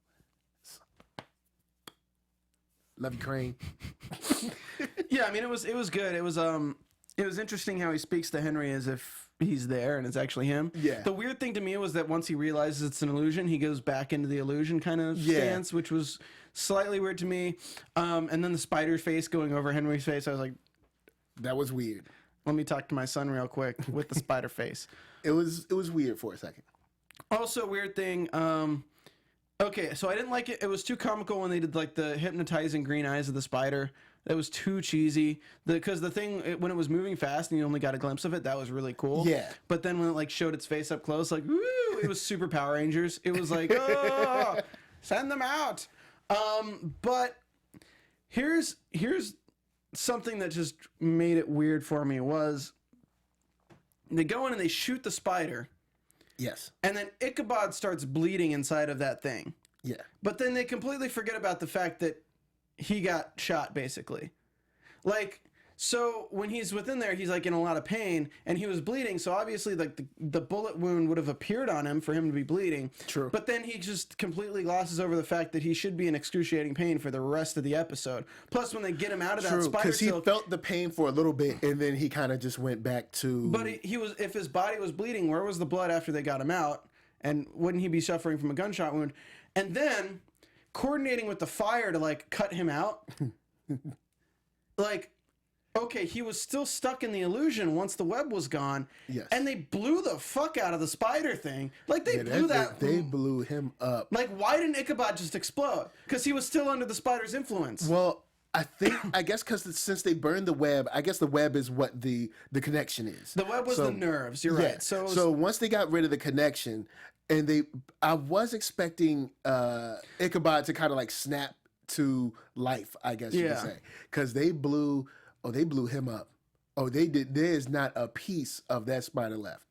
S2: Love you, Crane.
S1: Yeah, I mean, it was good. It was interesting how he speaks to Henry as if he's there and it's actually him.
S2: Yeah.
S1: The weird thing to me was that once he realizes it's an illusion, he goes back into the illusion kind of stance, which was slightly weird to me. And then the spider face going over Henry's face, I was like,
S2: That was weird.
S1: Let me talk to my son real quick with the spider face.
S2: It was weird for a second.
S1: Also, weird thing. Okay, so I didn't like it. It was too comical when they did like the hypnotizing green eyes of the spider. That was too cheesy. Because the thing when it was moving fast and you only got a glimpse of it, that was really cool.
S2: Yeah.
S1: But then when it like showed its face up close, like woo, it was super Power Rangers. It was like, oh, send them out. But here's something that just made it weird for me was they go in and they shoot the spider.
S2: Yes.
S1: And then Ichabod starts bleeding inside of that thing.
S2: Yeah.
S1: But then they completely forget about the fact that he got shot, basically. Like, so when he's within there, he's like in a lot of pain, and he was bleeding, so obviously like the bullet wound would have appeared on him for him to be bleeding.
S2: True.
S1: But then he just completely glosses over the fact that he should be in excruciating pain for the rest of the episode. Plus, when they get him out of that
S2: True,
S1: spider
S2: because he
S1: silk...
S2: felt the pain for a little bit, and then he kind of just went back to...
S1: But he was, if his body was bleeding, where was the blood after they got him out? And wouldn't he be suffering from a gunshot wound? And then coordinating with the fire to like cut him out. Like, okay, he was still stuck in the illusion once the web was gone.
S2: Yes.
S1: And they blew the fuck out of the spider thing. Like they blew that.
S2: They blew him up.
S1: Like, why didn't Ichabod just explode? Because he was still under the spider's influence.
S2: Well, I guess because since they burned the web, I guess the web is what the connection is.
S1: The web was the nerves. You're right. So,
S2: so once they got rid of the connection, and I was expecting Ichabod to kind of like snap to life, I guess you could say, because they blew him up. Oh, they did. There is not a piece of that spider left.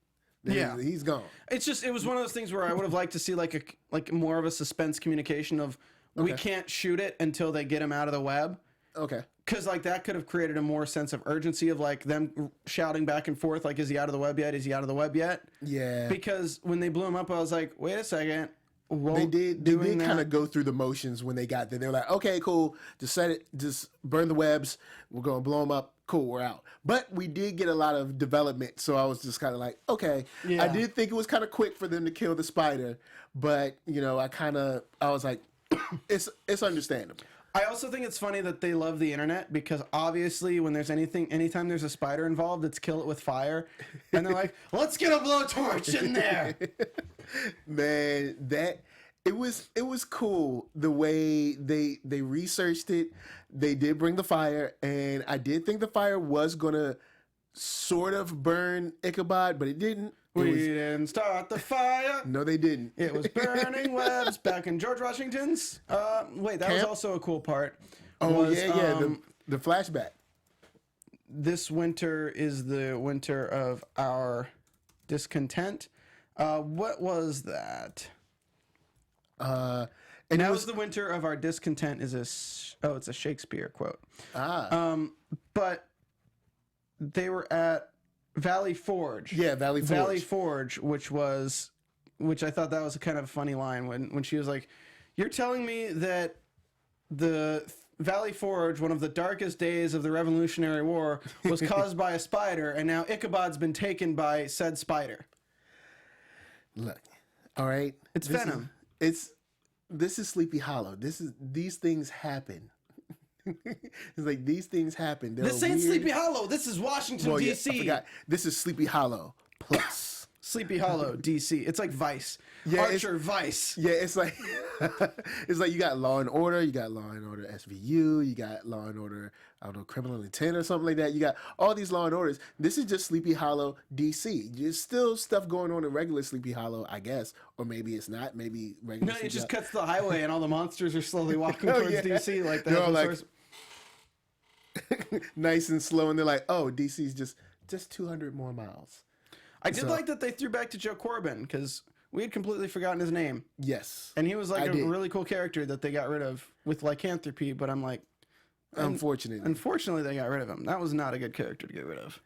S2: He's gone.
S1: It was one of those things where I would have liked to see like more of a suspense communication of we can't shoot it until they get him out of the web.
S2: Okay.
S1: Because like that could have created a more sense of urgency of like them shouting back and forth like, is he out of the web yet? Is he out of the web yet?
S2: Yeah.
S1: Because when they blew him up, I was like, wait a second.
S2: They did kind of go through the motions when they got there. They were like, okay, cool. Just set it. Just burn the webs. We're going to blow them up. Cool, we're out. But we did get a lot of development. So I was just kind of like, okay. Yeah. I did think it was kind of quick for them to kill the spider. But, I was like, it's understandable.
S1: I also think it's funny that they love the internet because obviously when there's anytime there's a spider involved, it's kill it with fire. And they're like, let's get a blowtorch in there.
S2: Man, it was cool the way they researched it. They did bring the fire, and I did think the fire was gonna sort of burn Ichabod, but it didn't.
S1: We didn't start the fire.
S2: No, they didn't.
S1: It was burning webs back in George Washington's. Wait, that was also a cool part.
S2: The flashback.
S1: This winter is the winter of our discontent. What was that?
S2: And
S1: now is the winter of our discontent is it's a Shakespeare quote. But they were at Valley Forge.
S2: Yeah, Valley Forge.
S1: Valley Forge, which I thought that was a kind of funny line when she was like, "You're telling me that the Valley Forge, one of the darkest days of the Revolutionary War, was caused by a spider, and now Ichabod's been taken by said spider."
S2: Look, all right,
S1: it's Venom.
S2: This is Sleepy Hollow. These things happen. It's like these things happen.
S1: This ain't Sleepy Hollow. This is Washington, D.C.
S2: I forgot. This is Sleepy Hollow Plus.
S1: Sleepy Hollow, D.C. It's like Vice.
S2: Yeah,
S1: Archer Vice.
S2: Yeah, it's like you got Law and Order, you got Law and Order SVU, you got Law and Order, I don't know, Criminal Intent or something like that. You got all these Law and Orders. This is just Sleepy Hollow, D.C. There's still stuff going on in regular Sleepy Hollow, I guess, or maybe it's not. Maybe regular.
S1: No, it just cuts the highway and all the monsters are slowly walking towards D.C. like that.
S2: They're all like nice and slow, and they're like, "Oh, DC's just 200 more miles."
S1: I did like that they threw back to Joe Corbin because we had completely forgotten his name.
S2: Yes,
S1: and he was like a really cool character that they got rid of with lycanthropy. But I'm like, unfortunately, they got rid of him. That was not a good character to get rid of.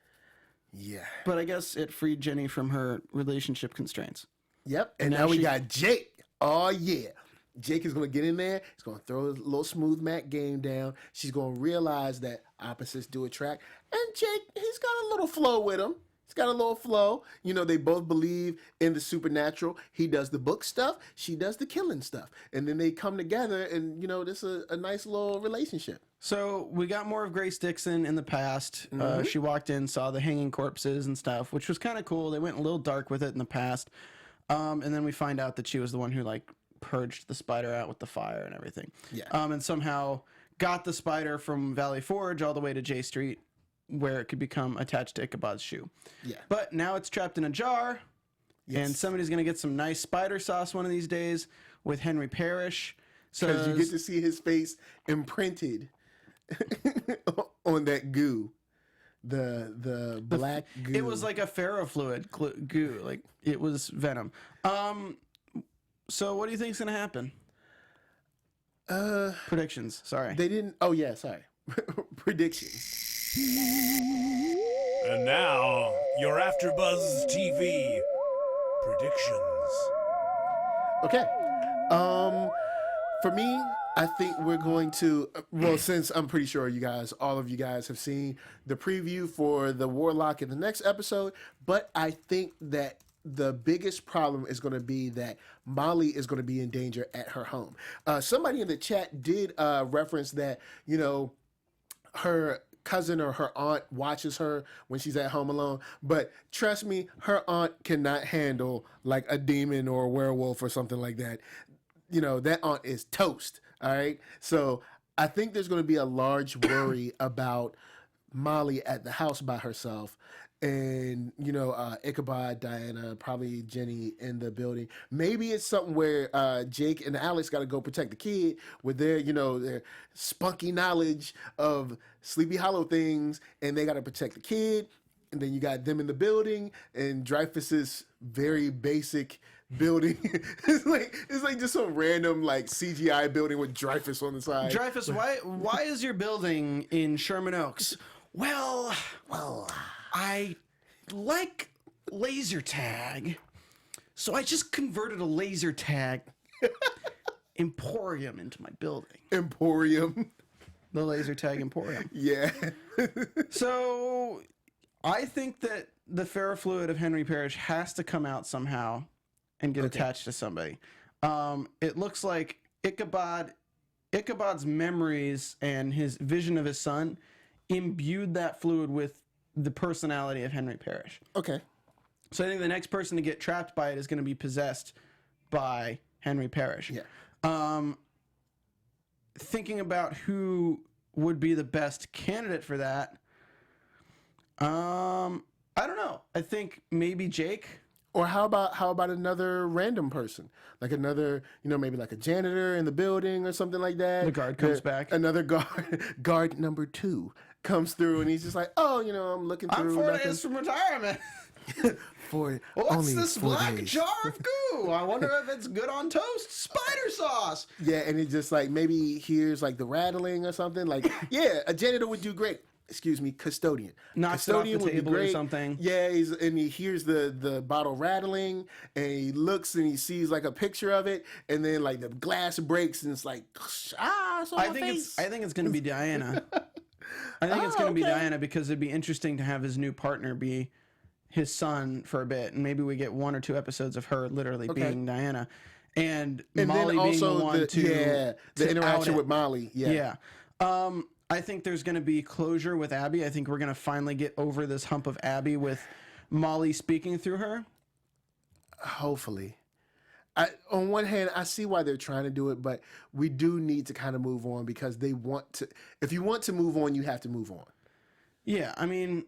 S2: Yeah,
S1: but I guess it freed Jenny from her relationship constraints.
S2: Yep, and now we got Jake. Oh yeah. Jake is going to get in there. He's going to throw a little smooth Mac game down. She's going to realize that opposites do attract. And Jake, he's got a little flow with him. It's got a little flow. You know, they both believe in the supernatural. He does the book stuff. She does the killing stuff. And then they come together and, you know, this is a nice little relationship.
S1: So we got more of Grace Dixon in the past. She walked in, saw the hanging corpses and stuff, which was kind of cool. They went a little dark with it in the past. And then we find out that she was the one who, like, purged the spider out with the fire and everything.
S2: Yeah.
S1: And somehow got the spider from Valley Forge all the way to J Street, where it could become attached to Ichabod's shoe.
S2: Yeah.
S1: But now it's trapped in a jar, and somebody's going to get some nice spider sauce one of these days with Henry Parrish.
S2: Because you get to see his face imprinted on that goo. The black goo.
S1: It was like a ferrofluid goo. Like, it was venom. So what do you think's going to happen? Predictions. Sorry.
S2: They didn't. Oh, yeah, sorry. Predictions.
S3: And now, your AfterBuzz TV predictions.
S2: Okay. For me, I think we're going to, well, since I'm pretty sure all of you guys have seen the preview for the Warlock in the next episode, but I think that the biggest problem is going to be that Molly is going to be in danger at her home. Somebody in the chat did reference that, you know, her cousin or her aunt watches her when she's at home alone, but trust me, her aunt cannot handle like a demon or a werewolf or something like that. You know, that aunt is toast. All right. So I think there's going to be a large worry about Molly at the house by herself. And, you know, Ichabod, Diana, probably Jenny in the building. Maybe it's something where Jake and Alex got to go protect the kid with their, you know, their spunky knowledge of Sleepy Hollow things, and they got to protect the kid. And then you got them in the building, and Dreyfus's very basic building. it's like just some random like CGI building with Dreyfus on the side.
S1: Dreyfus, why is your building in Sherman Oaks? Well, I like laser tag, so I just converted a laser tag emporium into my building.
S2: Emporium.
S1: The laser tag emporium.
S2: Yeah.
S1: So I think that the ferrofluid of Henry Parrish has to come out somehow and get attached to somebody. It looks like Ichabod's memories and his vision of his son imbued that fluid with the personality of Henry Parrish.
S2: Okay.
S1: So I think the next person to get trapped by it is going to be possessed by Henry Parrish.
S2: Yeah.
S1: Thinking about who would be the best candidate for that, I don't know. I think maybe Jake.
S2: Or how about another random person? Like another, you know, maybe like a janitor in the building or something like that.
S1: The guard comes back.
S2: Another guard number 2 comes through and he's just like, oh, you know, I'm looking through.
S1: I'm 4 days from retirement.
S2: What's
S1: this black jar of goo? I wonder if it's good on toast. Spider sauce.
S2: Yeah, and it's just like maybe he hears like the rattling or something. Like, yeah, a janitor would do great. Excuse me, custodian.
S1: Knocks it off the table or something.
S2: Yeah, he hears the bottle rattling, and he looks and he sees like a picture of it, and then like the glass breaks and it's like, it's on my face.
S1: I think it's going to be Diana. I think it's going to be Diana because it'd be interesting to have his new partner be his son for a bit, and maybe we get 1 or 2 episodes of her literally being Diana, and Molly being the one to
S2: interaction with Molly. Yeah.
S1: I think there's going to be closure with Abby. I think we're going to finally get over this hump of Abby with Molly speaking through her.
S2: Hopefully. On one hand, I see why they're trying to do it, but we do need to kind of move on because they want to. If you want to move on, you have to move on.
S1: Yeah, I mean,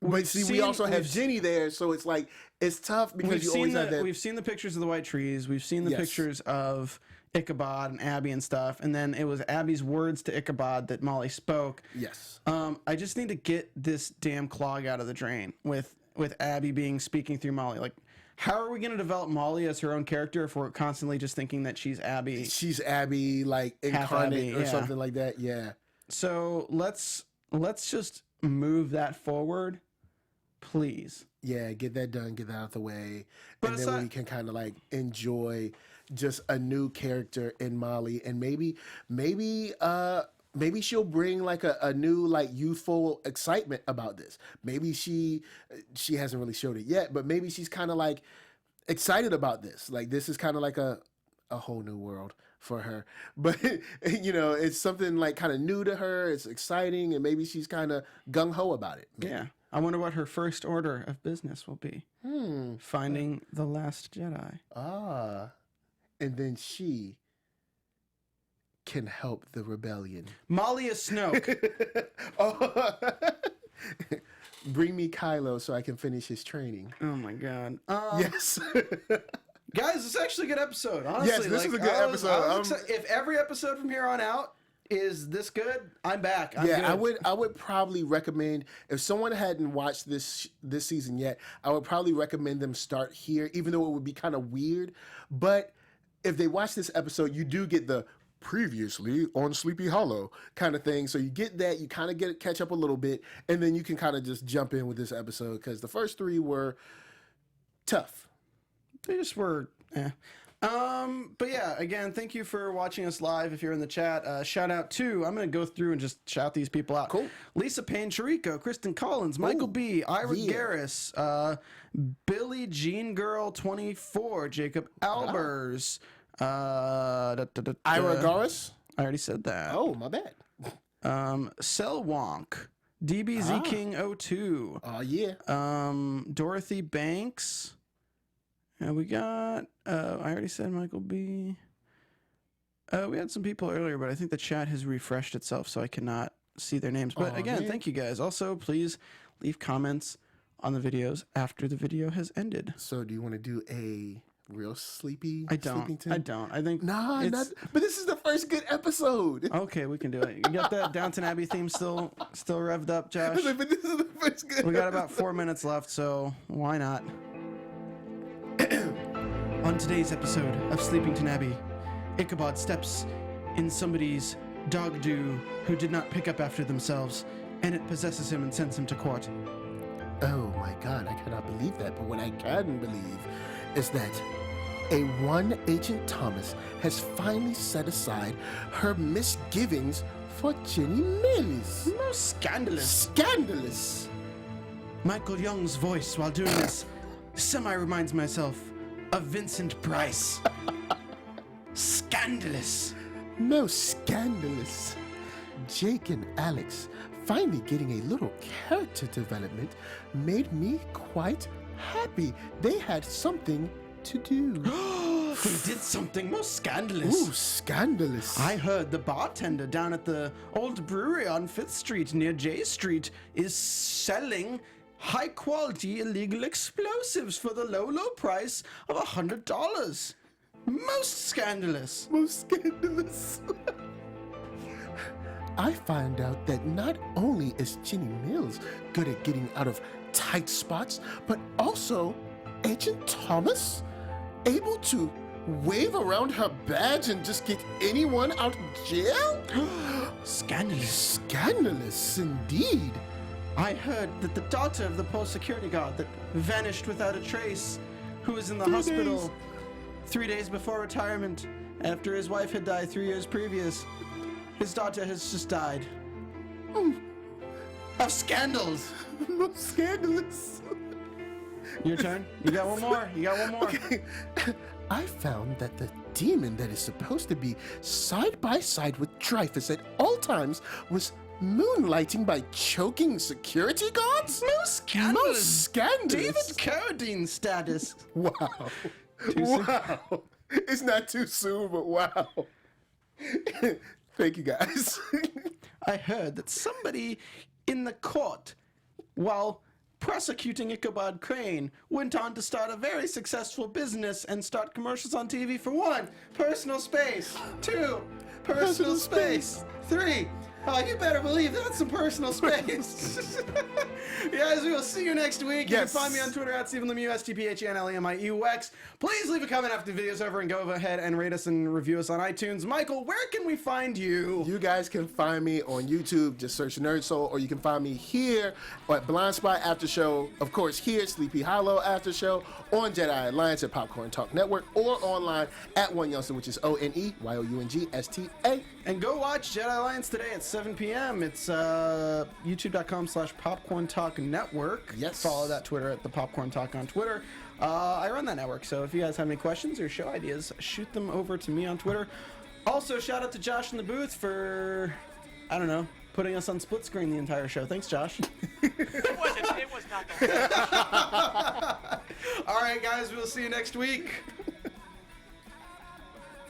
S2: but see, we also have Jenny there, so it's like it's tough because you always have that.
S1: We've seen the pictures of the white trees. We've seen the pictures of Ichabod and Abby and stuff, and then it was Abby's words to Ichabod that Molly spoke.
S2: Yes.
S1: I just need to get this damn clog out of the drain with Abby speaking through Molly. Like, how are we going to develop Molly as her own character if we're constantly just thinking that she's Abby?
S2: She's Abby, like incarnate or something like that. Yeah.
S1: So let's just move that forward, please.
S2: Yeah, get that done, get that out of the way, and then we can kind of like enjoy just a new character in Molly, and maybe maybe she'll bring like a new like youthful excitement about this. Maybe she hasn't really showed it yet, but maybe she's kind of like excited about this. Like this is kind of like a whole new world for her. But you know, it's something like kind of new to her. It's exciting, and maybe she's kind of gung ho about it. Maybe.
S1: Yeah. I wonder what her first order of business will be. Finding the Last Jedi.
S2: Ah, and then she can help the rebellion.
S1: Molly is Snoke.
S2: Oh. Bring me Kylo so I can finish his training.
S1: Oh my god.
S2: Yes.
S1: Guys, it's actually a good episode. Honestly,
S2: Yes, this is a good episode.
S1: If every episode from here on out is this good, I'm back. I'm good.
S2: I would probably recommend, if someone hadn't watched this season yet, I would probably recommend them start here, even though it would be kind of weird. But if they watch this episode, you do get the previously on Sleepy Hollow kind of thing. So you get that, you kind of catch up a little bit, and then you can kind of just jump in with this episode, because the first 3 were tough.
S1: They just were, but yeah, again, thank you for watching us live. If you're in the chat, shout out to, I'm going to go through and just shout these people out.
S2: Cool.
S1: Lisa Payne Chirico, Kristen Collins, Michael B, Ira Garris, Billie Jean Girl 24, Jacob Albers,
S2: Ira Garris?
S1: I already said that.
S2: Oh, my bad.
S1: Cell Wonk, DBZ King 02.
S2: Oh, yeah.
S1: Dorothy Banks. And we got, I already said Michael B. We had some people earlier, but I think the chat has refreshed itself, so I cannot see their names. But again, thank you guys. Also, please leave comments on the videos after the video has ended.
S2: So do you want to do a real sleepy
S1: I don't.
S2: Sleepington?
S1: I don't. I think
S2: but this is the first good episode.
S1: Okay, we can do it. You got that Downton Abbey theme still revved up, Josh?
S2: But this is the first good
S1: We got about 4 minutes left, so why not? On today's episode of Sleepington Abbey, Ichabod steps in somebody's dog do who did not pick up after themselves, and it possesses him and sends him to court.
S2: Oh my god, I cannot believe that. But what I can believe is that a one Agent Thomas has finally set aside her misgivings for Jenny Mills.
S1: Most scandalous.
S2: Scandalous.
S1: Michael Young's voice while doing this semi-reminds myself of Vincent Price. Scandalous.
S2: Most scandalous. Jake and Alex finally getting a little character development made me quite happy. They had something to do.
S1: They did something most scandalous.
S2: Ooh, scandalous.
S1: I heard the bartender down at the old brewery on 5th Street near J Street is selling high-quality illegal explosives for the low price of $100. Most scandalous.
S2: Most scandalous. I find out that not only is Jenny Mills good at getting out of tight spots, but also Agent Thomas able to wave around her badge and just get anyone out of jail?
S1: Scandalous.
S2: Scandalous indeed.
S1: I heard that the daughter of the post security guard that vanished without a trace, who was in the hospital 3 days before retirement after his wife had died 3 years previous. His daughter has just died. Of scandals.
S2: Most scandalous.
S1: Your turn. You got one more. You got one more.
S2: Okay. I found that the demon that is supposed to be side by side with Dreyfus at all times was moonlighting by choking security guards?
S1: Most scandalous.
S2: Most scandalous.
S1: David Carradine status.
S2: Wow. Wow. It's not too soon, but wow. Thank you, guys.
S1: I heard that somebody in the court, while prosecuting Ichabod Crane, went on to start a very successful business and start commercials on TV for 1, personal space, 2, personal space, 3, oh, you better believe that's some personal space. Guys, we will see you next week. You can
S2: Yes.
S1: find me on Twitter at Stephen Lemieux, STPHNLEMIEUX. Please leave a comment after the video's over and go ahead and rate us and review us on iTunes. Michael, where can we find you?
S2: You guys can find me on YouTube, just search Nerd Soul, or you can find me here at Blind Spot After Show. Of course, here, Sleepy Hollow After Show, on Jedi Alliance at Popcorn Talk Network, or online at One Youngster, which is ONEYOUNGSTA.
S1: And go watch Jedi Alliance today at 7 p.m. It's youtube.com/Popcorn Talk Network.
S2: Yes.
S1: Follow that Twitter at the Popcorn Talk on Twitter. I run that network, so if you guys have any questions or show ideas, shoot them over to me on Twitter. Also, shout out to Josh in the booth for, I don't know, putting us on split screen the entire show. Thanks, Josh.
S5: It was not that.
S1: All right, guys, we'll see you next week.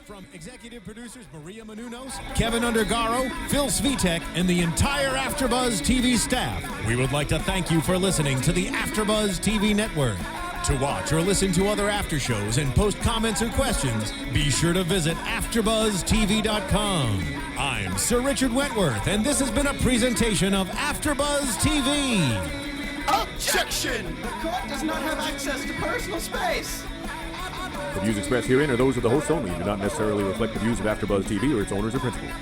S3: From executive producers Maria Menounos, Kevin Undergaro, Phil Svitek, and the entire AfterBuzz TV staff, we would like to thank you for listening to the AfterBuzz TV network. To watch or listen to other after shows and post comments or questions, be sure to visit AfterBuzzTV.com. I'm Sir Richard Wentworth, and this has been a presentation of AfterBuzz TV.
S1: Objection! The court does not have access to personal space.
S6: The views expressed herein are those of the hosts only and do not necessarily reflect the views of AfterBuzz TV or its owners or principals.